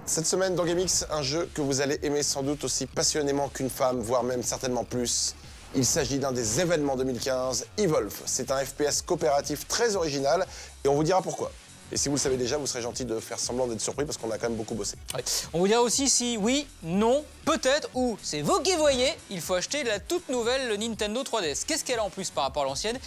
Cette semaine dans GameX, un jeu que vous allez aimer sans doute aussi passionnément qu'une femme, voire même certainement plus. Il s'agit d'un des événements 2015, Evolve. C'est un FPS coopératif très original et on vous dira pourquoi. Et si vous le savez déjà, vous serez gentil de faire semblant d'être surpris parce qu'on a quand même beaucoup bossé. Ouais. On vous dira aussi si oui, non, peut-être ou c'est vous qui voyez, il faut acheter la toute nouvelle Nintendo 3DS. Qu'est-ce qu'elle a en plus par rapport à l'ancienne?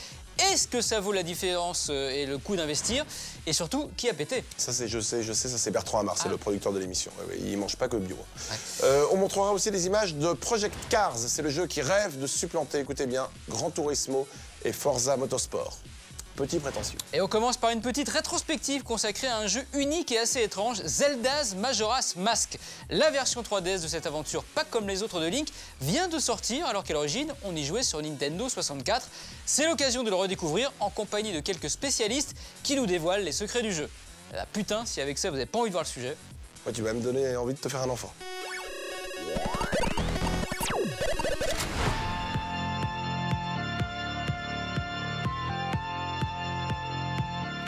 Est-ce que ça vaut la différence et le coût d'investir? Et surtout, qui a pété? Ça, c'est, je sais, ça c'est Bertrand Amar, c'est le producteur de l'émission. Il mange pas que bio. Ouais. On montrera aussi des images de Project Cars. C'est le jeu qui rêve de supplanter, écoutez bien, Gran Turismo et Forza Motorsport. Petit prétentieux. Et on commence par une petite rétrospective consacrée à un jeu unique et assez étrange, Zelda's Majora's Mask. La version 3DS de cette aventure, pas comme les autres de Link, vient de sortir alors qu'à l'origine, on y jouait sur Nintendo 64. C'est l'occasion de le redécouvrir en compagnie de quelques spécialistes qui nous dévoilent les secrets du jeu. Ah, putain, si avec ça vous n'avez pas envie de voir le sujet. Ouais, tu vas me donner envie de te faire un enfant.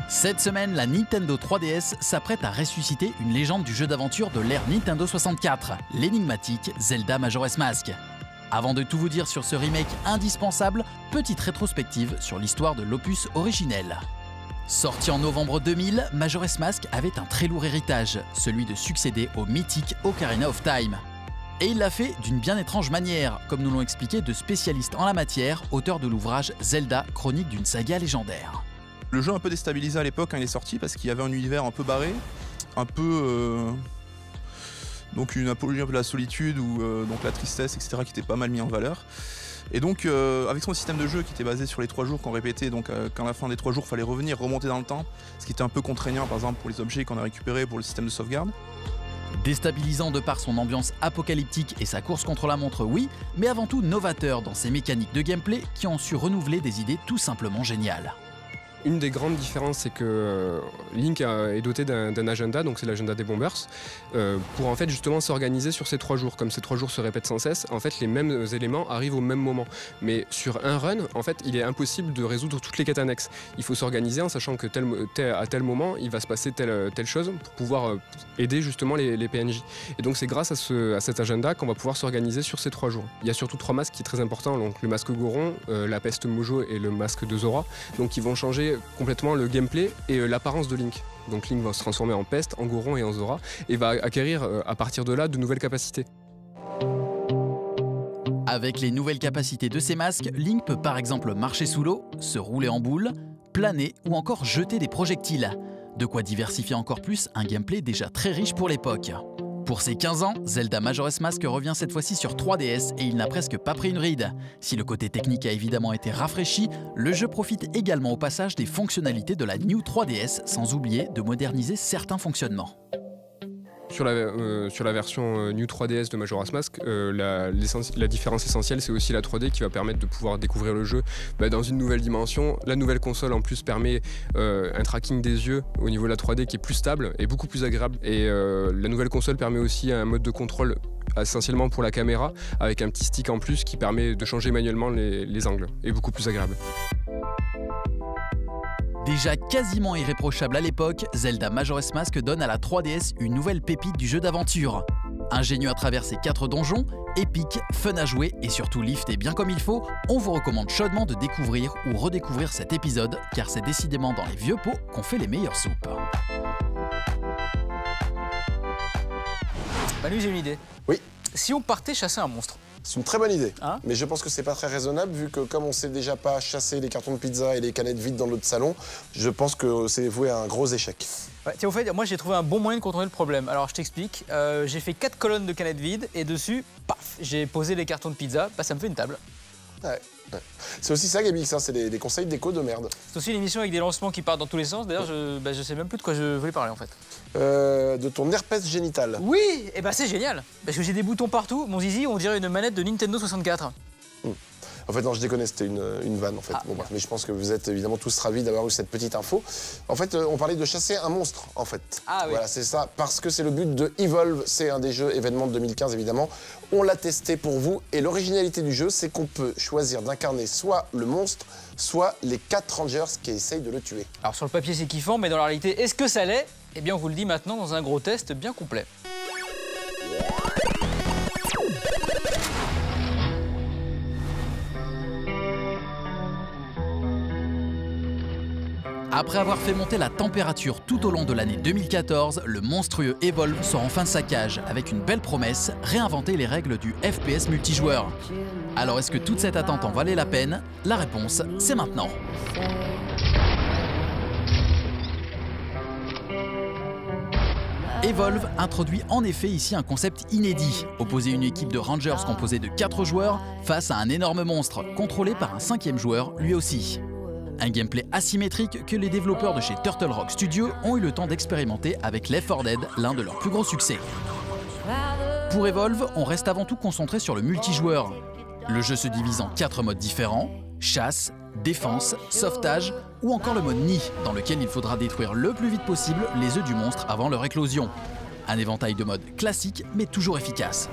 Cette semaine, la Nintendo 3DS s'apprête à ressusciter une légende du jeu d'aventure de l'ère Nintendo 64, l'énigmatique Zelda Majora's Mask. Avant de tout vous dire sur ce remake indispensable, petite rétrospective sur l'histoire de l'opus originel. Sorti en novembre 2000, Majora's Mask avait un très lourd héritage, celui de succéder au mythique Ocarina of Time. Et il l'a fait d'une bien étrange manière, comme nous l'ont expliqué deux spécialistes en la matière, auteurs de l'ouvrage Zelda, chronique d'une saga légendaire. Le jeu a un peu déstabilisé à l'époque quand il est sorti parce qu'il y avait un univers un peu barré, un peu donc une apologie un peu de la solitude ou donc la tristesse, etc. qui était pas mal mis en valeur. Et donc avec son système de jeu qui était basé sur les 3 jours qu'on répétait, donc quand à la fin des 3 jours il fallait revenir, remonter dans le temps, ce qui était un peu contraignant par exemple pour les objets qu'on a récupérés pour le système de sauvegarde. Déstabilisant de par son ambiance apocalyptique et sa course contre la montre, oui, mais avant tout novateur dans ses mécaniques de gameplay qui ont su renouveler des idées tout simplement géniales. Une des grandes différences, c'est que Link est doté d'un agenda, donc c'est l'agenda des Bombers, pour en fait justement s'organiser sur ces 3 jours. Comme ces 3 jours se répètent sans cesse, en fait les mêmes éléments arrivent au même moment. Mais sur un run, en fait, il est impossible de résoudre toutes les quêtes annexes. Il faut s'organiser en sachant que à tel moment, il va se passer telle chose pour pouvoir aider justement les PNJ. Et donc c'est grâce à cet agenda qu'on va pouvoir s'organiser sur ces 3 jours. Il y a surtout 3 masques qui sont très importants, donc le masque Goron, la peste Mojo et le masque de Zora, donc qui vont changer complètement le gameplay et l'apparence de Link. Donc Link va se transformer en peste, en Goron et en Zora et va acquérir à partir de là de nouvelles capacités. Avec les nouvelles capacités de ces masques, Link peut par exemple marcher sous l'eau, se rouler en boule, planer ou encore jeter des projectiles. De quoi diversifier encore plus un gameplay déjà très riche pour l'époque. Pour ses 15 ans, Zelda Majora's Mask revient cette fois-ci sur 3DS et il n'a presque pas pris une ride. Si le côté technique a évidemment été rafraîchi, le jeu profite également au passage des fonctionnalités de la New 3DS, sans oublier de moderniser certains fonctionnements. Sur la version New 3DS de Majora's Mask, la différence essentielle, c'est aussi la 3D qui va permettre de pouvoir découvrir le jeu dans une nouvelle dimension. La nouvelle console en plus permet un tracking des yeux au niveau de la 3D qui est plus stable et beaucoup plus agréable. Et la nouvelle console permet aussi un mode de contrôle essentiellement pour la caméra, avec un petit stick en plus qui permet de changer manuellement les angles et beaucoup plus agréable. Déjà quasiment irréprochable à l'époque, Zelda Majora's Mask donne à la 3DS une nouvelle pépite du jeu d'aventure. Ingénieux à travers ses 4 donjons, épique, fun à jouer et surtout lifté bien comme il faut, on vous recommande chaudement de découvrir ou redécouvrir cet épisode car c'est décidément dans les vieux pots qu'on fait les meilleures soupes. Manu, j'ai une idée. Oui. Si on partait chasser un monstre? C'est une très bonne idée, hein, mais je pense que c'est pas très raisonnable vu que comme on sait déjà pas chasser les cartons de pizza et les canettes vides dans notre salon, je pense que c'est voué à un gros échec. Ouais, tiens, au fait, moi j'ai trouvé un bon moyen de contourner le problème. Alors je t'explique, j'ai fait 4 colonnes de canettes vides et dessus, paf, j'ai posé les cartons de pizza, bah ça me fait une table. Ouais. C'est aussi ça, GameX, hein, c'est des conseils déco de merde. C'est aussi une émission avec des lancements qui partent dans tous les sens. D'ailleurs, je sais même plus de quoi je voulais parler en fait. De ton herpès génital. Oui, et bah c'est génial. Parce que j'ai des boutons partout. Mon zizi, on dirait une manette de Nintendo 64. En fait, non, je déconne, c'était une vanne, en fait. Bon, bref, mais je pense que vous êtes évidemment tous ravis d'avoir eu cette petite info. En fait, on parlait de chasser un monstre, en fait. Ah oui. Voilà, c'est ça, parce que c'est le but de Evolve. C'est un des jeux événements de 2015, évidemment. On l'a testé pour vous. Et l'originalité du jeu, c'est qu'on peut choisir d'incarner soit le monstre, soit les 4 rangers qui essayent de le tuer. Alors, sur le papier, c'est kiffant, mais dans la réalité, est-ce que ça l'est? Eh bien, on vous le dit maintenant dans un gros test bien complet. Après avoir fait monter la température tout au long de l'année 2014, le monstrueux Evolve sort enfin de sa cage avec une belle promesse, réinventer les règles du FPS multijoueur. Alors est-ce que toute cette attente en valait la peine? La réponse, c'est maintenant. Evolve introduit en effet ici un concept inédit, opposer une équipe de Rangers composée de 4 joueurs face à un énorme monstre, contrôlé par un 5e joueur lui aussi. Un gameplay asymétrique que les développeurs de chez Turtle Rock Studios ont eu le temps d'expérimenter avec Left 4 Dead, l'un de leurs plus gros succès. Pour Evolve, on reste avant tout concentré sur le multijoueur. Le jeu se divise en 4 modes différents, chasse, défense, sauvetage ou encore le mode nid, dans lequel il faudra détruire le plus vite possible les œufs du monstre avant leur éclosion. Un éventail de modes classiques mais toujours efficace.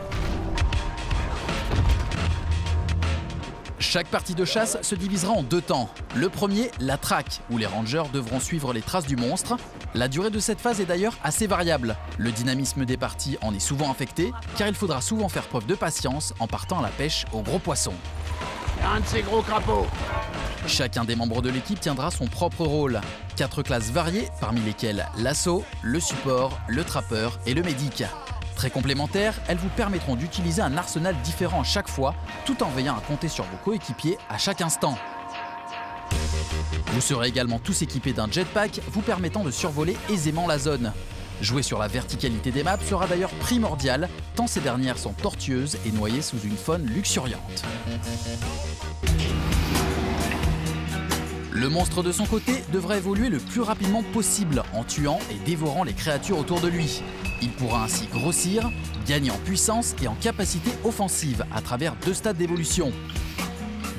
Chaque partie de chasse se divisera en 2 temps. Le premier, la traque, où les rangers devront suivre les traces du monstre. La durée de cette phase est d'ailleurs assez variable. Le dynamisme des parties en est souvent affecté, car il faudra souvent faire preuve de patience en partant à la pêche aux gros poissons. Un de ces gros crapauds. Chacun des membres de l'équipe tiendra son propre rôle. 4 classes variées, parmi lesquelles l'assaut, le support, le trappeur et le médic. Très complémentaires, elles vous permettront d'utiliser un arsenal différent chaque fois, tout en veillant à compter sur vos coéquipiers à chaque instant. Vous serez également tous équipés d'un jetpack vous permettant de survoler aisément la zone. Jouer sur la verticalité des maps sera d'ailleurs primordial, tant ces dernières sont tortueuses et noyées sous une faune luxuriante. Le monstre de son côté devra évoluer le plus rapidement possible en tuant et dévorant les créatures autour de lui. Il pourra ainsi grossir, gagner en puissance et en capacité offensive à travers 2 stades d'évolution.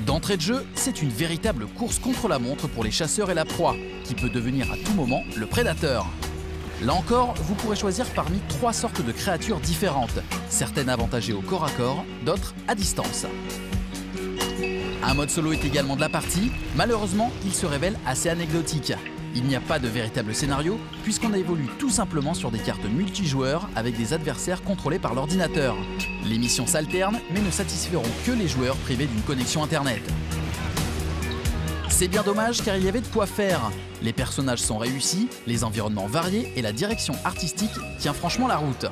D'entrée de jeu, c'est une véritable course contre la montre pour les chasseurs et la proie, qui peut devenir à tout moment le prédateur. Là encore, vous pourrez choisir parmi 3 sortes de créatures différentes, certaines avantagées au corps à corps, d'autres à distance. Un mode solo est également de la partie, malheureusement il se révèle assez anecdotique. Il n'y a pas de véritable scénario puisqu'on évolue tout simplement sur des cartes multijoueurs avec des adversaires contrôlés par l'ordinateur. Les missions s'alternent mais ne satisferont que les joueurs privés d'une connexion internet. C'est bien dommage car il y avait de quoi faire. Les personnages sont réussis, les environnements variés et la direction artistique tient franchement la route.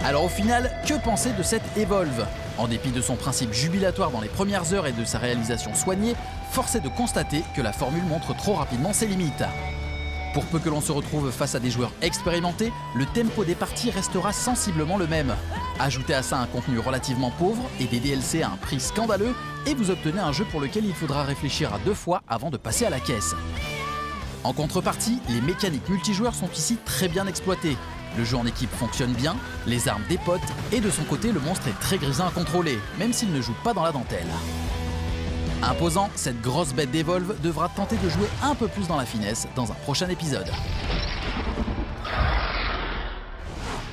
Alors au final, que penser de cette Evolve? En dépit de son principe jubilatoire dans les premières heures et de sa réalisation soignée, force est de constater que la formule montre trop rapidement ses limites. Pour peu que l'on se retrouve face à des joueurs expérimentés, le tempo des parties restera sensiblement le même. Ajoutez à ça un contenu relativement pauvre et des DLC à un prix scandaleux et vous obtenez un jeu pour lequel il faudra réfléchir à 2 fois avant de passer à la caisse. En contrepartie, les mécaniques multijoueurs sont ici très bien exploitées. Le jeu en équipe fonctionne bien, les armes dépotent et de son côté le monstre est très grisant à contrôler, même s'il ne joue pas dans la dentelle. Imposant, cette grosse bête d'Evolve devra tenter de jouer un peu plus dans la finesse dans un prochain épisode.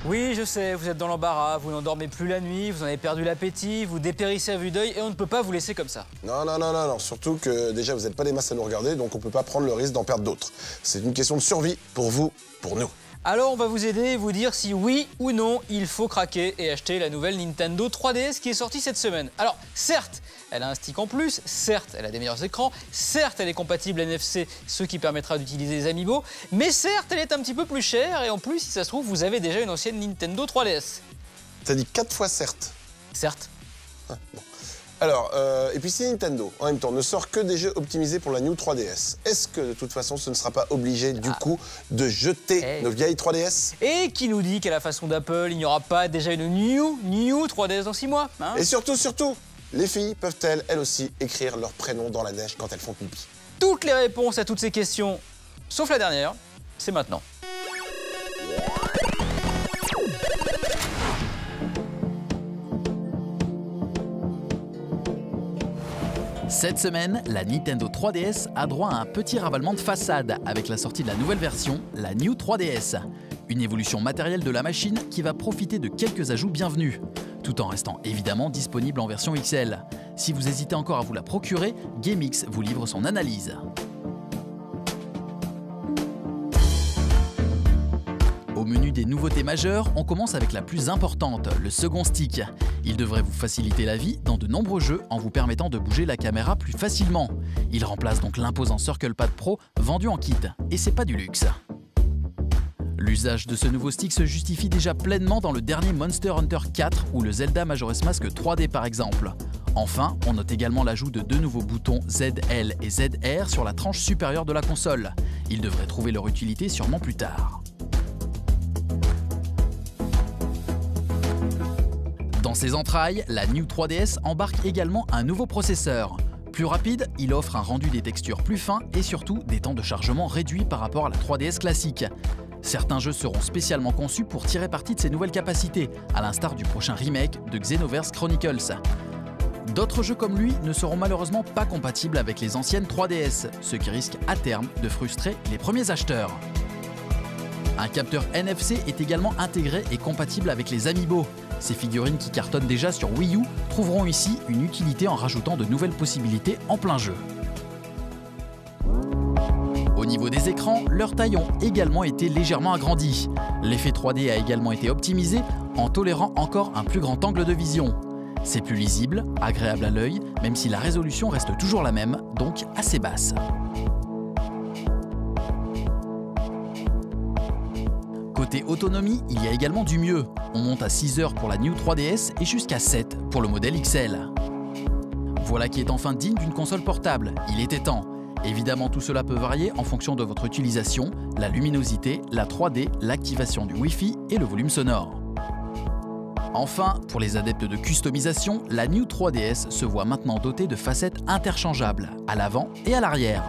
Oui, je sais, vous êtes dans l'embarras, vous n'endormez plus la nuit, vous en avez perdu l'appétit, vous dépérissez à vue d'œil et on ne peut pas vous laisser comme ça. Non, surtout que déjà vous n'êtes pas des masses à nous regarder, donc on peut pas prendre le risque d'en perdre d'autres. C'est une question de survie pour vous, pour nous. Alors on va vous aider et vous dire si oui ou non il faut craquer et acheter la nouvelle Nintendo 3DS qui est sortie cette semaine. Alors certes, elle a un stick en plus, certes elle a des meilleurs écrans, certes elle est compatible NFC, ce qui permettra d'utiliser les Amiibo, mais certes elle est un petit peu plus chère et en plus si ça se trouve vous avez déjà une ancienne Nintendo 3DS. T'as dit 4 fois certes. Certes. Ah, bon. Alors, et puis si Nintendo, en même temps, ne sort que des jeux optimisés pour la New 3DS, est-ce que de toute façon ce ne sera pas obligé du coup de jeter nos vieilles 3DS? Et qui nous dit qu'à la façon d'Apple, il n'y aura pas déjà une New 3DS dans 6 mois hein? Et surtout, les filles peuvent-elles, elles aussi, écrire leur prénom dans la neige quand elles font pipi? Toutes les réponses à toutes ces questions, sauf la dernière, c'est maintenant. Cette semaine, la Nintendo 3DS a droit à un petit ravalement de façade avec la sortie de la nouvelle version, la New 3DS. Une évolution matérielle de la machine qui va profiter de quelques ajouts bienvenus, tout en restant évidemment disponible en version XL. Si vous hésitez encore à vous la procurer, GameX vous livre son analyse. des nouveautés majeures, on commence avec la plus importante, le second stick. Il devrait vous faciliter la vie dans de nombreux jeux en vous permettant de bouger la caméra plus facilement. Il remplace donc l'imposant CirclePad Pro vendu en kit, et c'est pas du luxe. L'usage de ce nouveau stick se justifie déjà pleinement dans le dernier Monster Hunter 4 ou le Zelda Majora's Mask 3D par exemple. Enfin, on note également l'ajout de 2 nouveaux boutons ZL et ZR sur la tranche supérieure de la console. Ils devraient trouver leur utilité sûrement plus tard. Dans ses entrailles, la New 3DS embarque également un nouveau processeur. Plus rapide, il offre un rendu des textures plus fin et surtout des temps de chargement réduits par rapport à la 3DS classique. Certains jeux seront spécialement conçus pour tirer parti de ces nouvelles capacités, à l'instar du prochain remake de Xenoverse Chronicles. D'autres jeux comme lui ne seront malheureusement pas compatibles avec les anciennes 3DS, ce qui risque à terme de frustrer les premiers acheteurs. Un capteur NFC est également intégré et compatible avec les Amiibo. Ces figurines qui cartonnent déjà sur Wii U trouveront ici une utilité en rajoutant de nouvelles possibilités en plein jeu. Au niveau des écrans, leurs tailles ont également été légèrement agrandies. L'effet 3D a également été optimisé en tolérant encore un plus grand angle de vision. C'est plus lisible, agréable à l'œil, même si la résolution reste toujours la même, donc assez basse. Côté autonomie, il y a également du mieux. On monte à 6 heures pour la New 3DS et jusqu'à 7 pour le modèle XL. Voilà qui est enfin digne d'une console portable, il était temps. Évidemment, tout cela peut varier en fonction de votre utilisation, la luminosité, la 3D, l'activation du Wi-Fi et le volume sonore. Enfin, pour les adeptes de customisation, la New 3DS se voit maintenant dotée de facettes interchangeables, à l'avant et à l'arrière.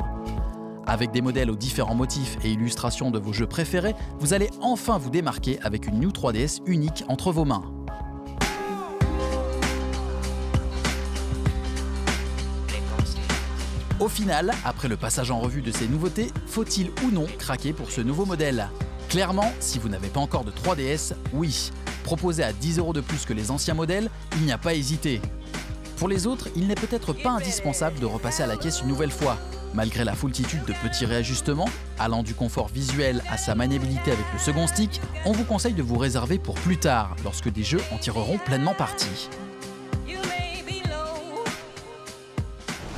Avec des modèles aux différents motifs et illustrations de vos jeux préférés, vous allez enfin vous démarquer avec une New 3DS unique entre vos mains. Au final, après le passage en revue de ces nouveautés, faut-il ou non craquer pour ce nouveau modèle? Clairement, si vous n'avez pas encore de 3DS, oui. Proposé à 10 € de plus que les anciens modèles, il n'y a pas hésité. Pour les autres, il n'est peut-être pas indispensable de repasser à la caisse une nouvelle fois. Malgré la foultitude de petits réajustements, allant du confort visuel à sa maniabilité avec le second stick, on vous conseille de vous réserver pour plus tard, lorsque des jeux en tireront pleinement parti.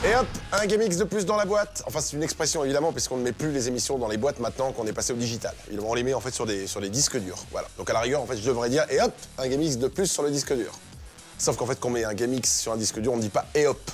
Et hop, un GameX de plus dans la boîte. Enfin, c'est une expression évidemment, puisqu'on ne met plus les émissions dans les boîtes maintenant qu'on est passé au digital. Évidemment, on les met en fait sur des disques durs. Voilà. Donc à la rigueur, en fait, je devrais dire et hop, un GameX de plus sur le disque dur. Sauf qu'en fait, quand on met un GameX sur un disque dur, on ne dit pas et hop.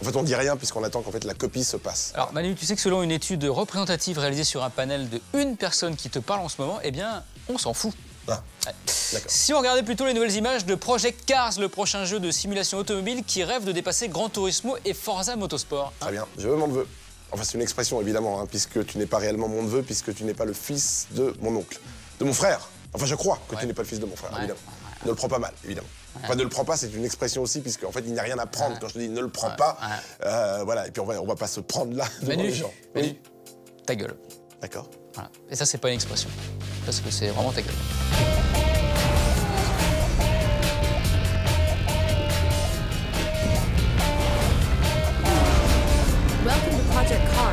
En fait, on ne dit rien puisqu'on attend qu'en fait la copie se passe. Alors Manu, tu sais que selon une étude représentative réalisée sur un panel de une personne qui te parle en ce moment, eh bien, on s'en fout. Ah, ouais. D'accord. Si on regardait plutôt les nouvelles images de Project Cars, le prochain jeu de simulation automobile qui rêve de dépasser Gran Turismo et Forza Motorsport. Très bien, je veux mon neveu. Enfin, c'est une expression évidemment, hein, puisque tu n'es pas réellement mon neveu, puisque tu n'es pas le fils de mon oncle. De mon frère. Enfin, je crois que tu n'es pas le fils de mon frère, évidemment. Ne le prends pas mal, évidemment. Enfin, ne le prends pas, c'est une expression aussi, puisqu'en fait, il n'y a rien à prendre. Quand je te dis ne le prends pas, voilà, et puis on va pas se prendre là devant les gens. Manu, ta gueule. D'accord. Voilà. Et ça, c'est pas une expression, parce que c'est vraiment ta gueule. Welcome to Project Cars.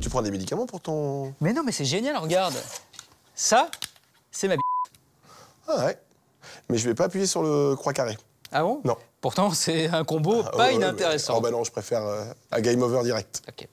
Tu prends des médicaments pour ton... Mais non, mais c'est génial, regarde. Ça, c'est ma b***. Ah ouais. Mais je vais pas appuyer sur le croix carré. Ah bon? Non. Pourtant, c'est un combo pas inintéressant. Oh bah non, je préfère un game over direct. Ok.